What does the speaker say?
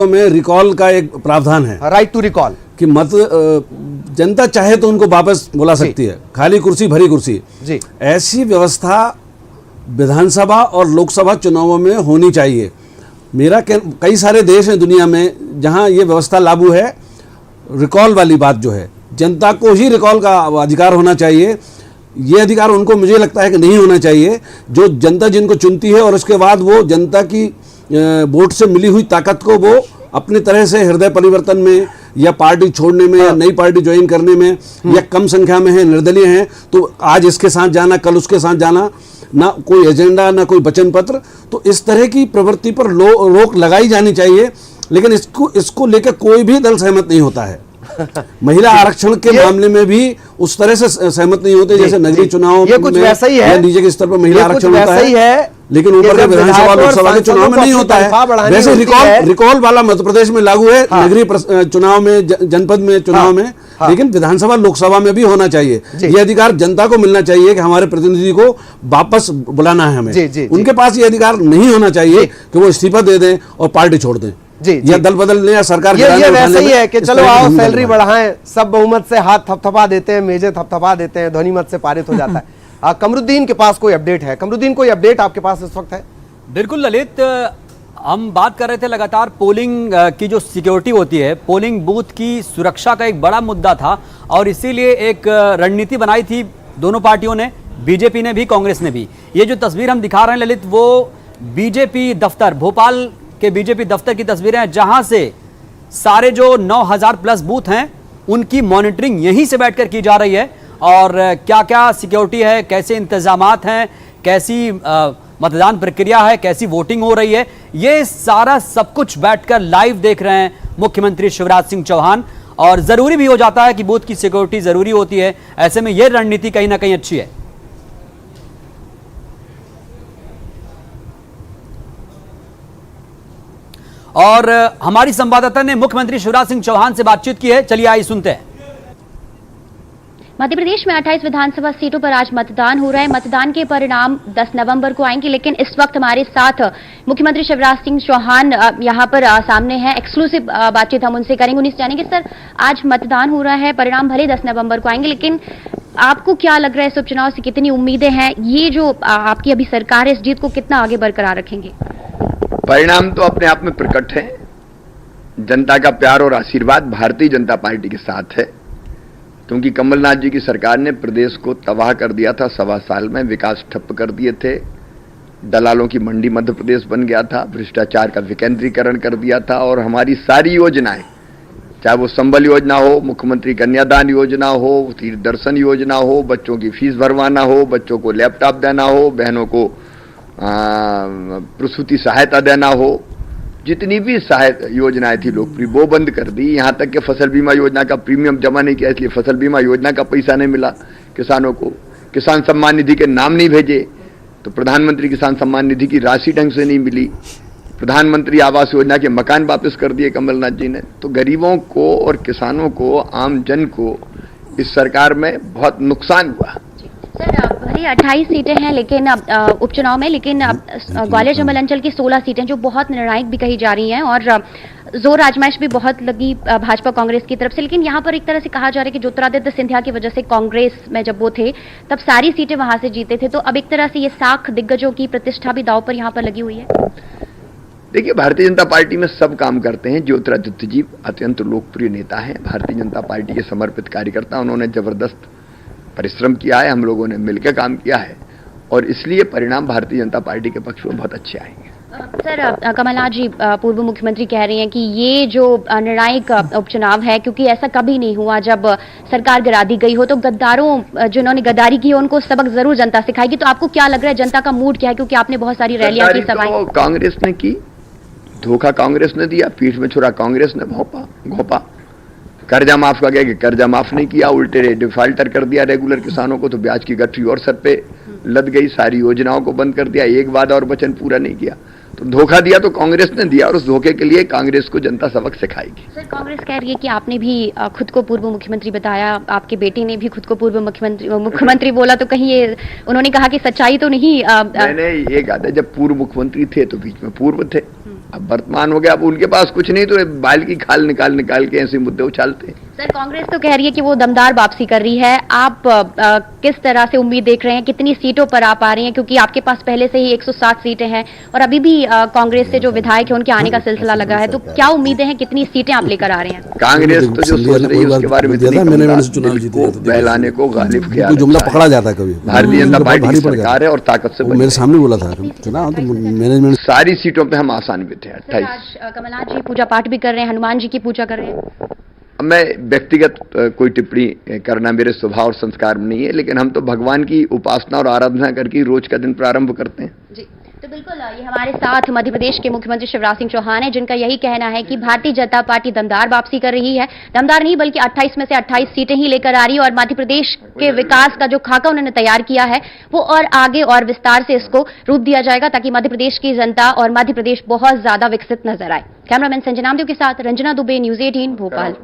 में रिकॉल का एक प्रावधान है, राइट टू रिकॉल, कि मत जनता चाहे तो उनको वापस बुला सकती है, खाली कुर्सी भरी कुर्सी जी। ऐसी व्यवस्था विधानसभा और लोकसभा चुनावों में होनी चाहिए। कई सारे देश हैं दुनिया में जहां ये व्यवस्था लागू है। रिकॉल वाली बात जो है, जनता को ही रिकॉल का अधिकार होना चाहिए। ये अधिकार उनको मुझे लगता है कि नहीं होना चाहिए। जो जनता जिनको चुनती है और उसके बाद वो जनता की वोट से मिली हुई ताकत को वो अपनी तरह से हृदय परिवर्तन में या पार्टी छोड़ने में या नई पार्टी ज्वाइन करने में या कम संख्या में है, निर्दलीय हैं, तो आज इसके साथ जाना, कल उसके साथ जाना, ना कोई एजेंडा ना कोई वचन पत्र, तो इस तरह की प्रवृत्ति पर रोक लगाई जानी चाहिए। लेकिन इसको लेकर कोई भी दल सहमत नहीं होता है। महिला आरक्षण के मामले में भी उस तरह से सहमत नहीं होते जैसे नगरीय चुनाव ये कुछ वैसा ही है, नीचे के स्तर पर महिला आरक्षण होता है, लेकिन ऊपर के विधानसभा लोकसभा के चुनाव में नहीं होता है। वैसे रिकॉल वाला मध्य प्रदेश में लागू है, नगरीय चुनाव में, जनपद में चुनाव में, लेकिन विधानसभा लोकसभा में भी होना चाहिए। ये अधिकार जनता को मिलना चाहिए कि हमारे प्रतिनिधि को वापस बुलाना है हमें। उनके पास ये अधिकार नहीं होना चाहिए कि वो इस्तीफा दे दें और पार्टी छोड़ दें या दल बदल लें या सरकार ये वैसे ही है कि चलो आओ सैलरी बढ़ाएं, सब बहुमत से हाथ थपथपा देते हैं, मेजे थपथपा देते हैं, ध्वनिमत से पारित हो जाता है। कमरुद्दीन के पास कोई अपडेट है? कमरुद्दीन, कोई अपडेट आपके पास इस वक्त है? बिल्कुल ललित, हम बात कर रहे थे लगातार पोलिंग की जो सिक्योरिटी होती है, पोलिंग बूथ की सुरक्षा का एक बड़ा मुद्दा था और इसीलिए एक रणनीति बनाई थी दोनों पार्टियों ने, बीजेपी ने भी कांग्रेस ने भी। ये जो तस्वीर हम दिखा रहे हैं ललित, वो बीजेपी दफ्तर, भोपाल के बीजेपी दफ्तर की तस्वीरें हैं, जहां से सारे जो 9000 प्लस बूथ हैं उनकी मॉनिटरिंग यहीं से बैठकर की जा रही है। और क्या क्या सिक्योरिटी है, कैसे इंतजामात हैं, कैसी मतदान प्रक्रिया है, कैसी वोटिंग हो रही है, ये सारा सब कुछ बैठकर लाइव देख रहे हैं मुख्यमंत्री शिवराज सिंह चौहान। और जरूरी भी हो जाता है कि बूथ की सिक्योरिटी जरूरी होती है, ऐसे में यह रणनीति कहीं ना कहीं अच्छी है। और हमारी संवाददाता ने मुख्यमंत्री शिवराज सिंह चौहान से बातचीत की है, चलिए आइए सुनते हैं। मध्य प्रदेश में 28 विधानसभा सीटों पर आज मतदान हो रहा है। मतदान के परिणाम 10 नवंबर को आएंगे, लेकिन इस वक्त हमारे साथ मुख्यमंत्री शिवराज सिंह चौहान यहां पर सामने हैं। एक्सक्लूसिव बातचीत हम उनसे करेंगे, उन्हीं से जानेंगे। सर, आज मतदान हो रहा है, परिणाम भले 10 नवंबर को आएंगे, लेकिन आपको क्या लग रहा है, इस उपचुनाव से कितनी उम्मीदें हैं? ये जो आपकी अभी सरकार है, इस जीत को कितना आगे बरकरार रखेंगे? परिणाम तो अपने आप में प्रकट है। जनता का प्यार और आशीर्वाद भारतीय जनता पार्टी के साथ है, क्योंकि कमलनाथ जी की सरकार ने प्रदेश को तबाह कर दिया था। 1.25 साल में विकास ठप्प कर दिए थे, दलालों की मंडी मध्य प्रदेश बन गया था, भ्रष्टाचार का विकेंद्रीकरण कर दिया था, और हमारी सारी योजनाएं, चाहे वो संबल योजना हो, मुख्यमंत्री कन्यादान योजना हो, तीर्थ दर्शन योजना हो, बच्चों की फीस भरवाना हो, बच्चों को लैपटॉप देना हो, बहनों को प्रसूति सहायता देना हो, जितनी भी सहायता योजनाएं थी लोकप्रिय, वो बंद कर दी। यहाँ तक कि फसल बीमा योजना का प्रीमियम जमा नहीं किया, इसलिए फसल बीमा योजना का पैसा नहीं मिला किसानों को। किसान सम्मान निधि के नाम नहीं भेजे, तो प्रधानमंत्री किसान सम्मान निधि की राशि ढंग से नहीं मिली। प्रधानमंत्री आवास योजना के मकान वापस कर दिए कमलनाथ जी ने। तो गरीबों को और किसानों को, आम जन को इस सरकार में बहुत नुकसान हुआ। सर, भले 28 सीटें हैं लेकिन उपचुनाव में, लेकिन ग्वालियर चंबल अंचल की 16 सीटें जो बहुत निर्णायक भी कही जा रही हैं और जोर आजमाइश भी बहुत लगी भाजपा कांग्रेस की तरफ से। लेकिन यहाँ पर एक तरह से कहा जा रहा है कि ज्योतिरादित्य सिंधिया की वजह से कांग्रेस में जब वो थे तब सारी सीटें वहां से जीते थे, तो अब एक तरह से ये साख दिग्गजों की प्रतिष्ठा भी दांव पर यहाँ पर लगी हुई है। देखिए, भारतीय जनता पार्टी में सब काम करते हैं। ज्योतिरादित्य जी अत्यंत लोकप्रिय नेता हैं, भारतीय जनता पार्टी के समर्पित कार्यकर्ता। उन्होंने जबरदस्त परिश्रम किया है, हम लोगों ने मिलकर काम किया है, और इसलिए परिणाम भारतीय जनता पार्टी के पक्ष में बहुत अच्छे आएंगे। सर, कमलनाथ जी पूर्व मुख्यमंत्री कह रहे हैं कि ये जो निर्णायक उपचुनाव है, क्योंकि ऐसा कभी नहीं हुआ जब सरकार गिरा दी गई हो, तो गद्दारों जिन्होंने गद्दारी की उनको सबक जरूर जनता सिखाएगी। तो आपको क्या लग रहा है, जनता का मूड क्या है? क्योंकि आपने बहुत सारी रैलियां की, सभाएं कांग्रेस ने की, धोखा कांग्रेस ने दिया, पीठ में छुरा कांग्रेस ने घोपा। कर्जा माफ का गया कि कर्जा माफ नहीं किया, उल्टे डिफाल्टर कर दिया रेगुलर किसानों को, तो ब्याज की गठरी और सर पे लद गई, सारी योजनाओं को बंद कर दिया, एक वादा और वचन पूरा नहीं किया। तो धोखा दिया तो कांग्रेस ने दिया, और उस धोखे के लिए कांग्रेस को जनता सबक सिखाएगी। सर, कांग्रेस कह रही है कि आपने भी खुद को पूर्व मुख्यमंत्री बताया, आपके बेटे ने भी खुद को पूर्व मुख्यमंत्री बोला, तो कहीं ये उन्होंने कहा कि सच्चाई तो नहीं? मैंने ये कहा था, जब पूर्व मुख्यमंत्री थे तो बीच में पूर्व थे, अब वर्तमान हो गया, अब उनके पास कुछ नहीं तो ये बाल की खाल निकाल निकाल के ऐसे मुद्दे उछालते हैं। सर, कांग्रेस तो कह रही है कि वो दमदार वापसी कर रही है। आप किस तरह से उम्मीद देख रहे हैं, कितनी सीटों पर आप आ रही हैं, क्योंकि आपके पास पहले से ही 107 सीटें हैं और अभी भी कांग्रेस से जो विधायक है उनके आने का सिलसिला लगा है, तो क्या उम्मीदें हैं, कितनी सीटें आप लेकर आ रहे हैं? कांग्रेस तो जो सोच रही है उसके बारे में बहलाने को गालिब किया, जुमला पकड़ा जाता है कभी। भारतीय जनता पार्टी की सरकार है और ताकत से मेरे सामने बोला था चुनाव तो मैनेजमेंट सारी सीटों पे हम आसान्वित हैं। 28 कमलनाथ जी पूजा पाठ भी कर रहे हैं, हनुमान जी की पूजा कर रहे हैं। मैं व्यक्तिगत कोई टिप्पणी करना मेरे स्वभाव और संस्कार में नहीं है, लेकिन हम तो भगवान की उपासना और आराधना करके रोज का दिन प्रारंभ करते हैं। जी, तो बिल्कुल ये हमारे साथ मध्य प्रदेश के मुख्यमंत्री शिवराज सिंह चौहान है, जिनका यही कहना है कि भारतीय जनता पार्टी दमदार वापसी कर रही है। दमदार नहीं बल्कि 28 में से 28 सीटें ही लेकर आ रही है और मध्य प्रदेश के विकास का जो खाका उन्होंने तैयार किया है वो और आगे और विस्तार से इसको रूप दिया जाएगा, ताकि मध्य प्रदेश की जनता और मध्य प्रदेश बहुत ज्यादा विकसित नजर आए। कैमरामैन संजय नामदेव के साथ रंजना दुबे, न्यूज 18 भोपाल।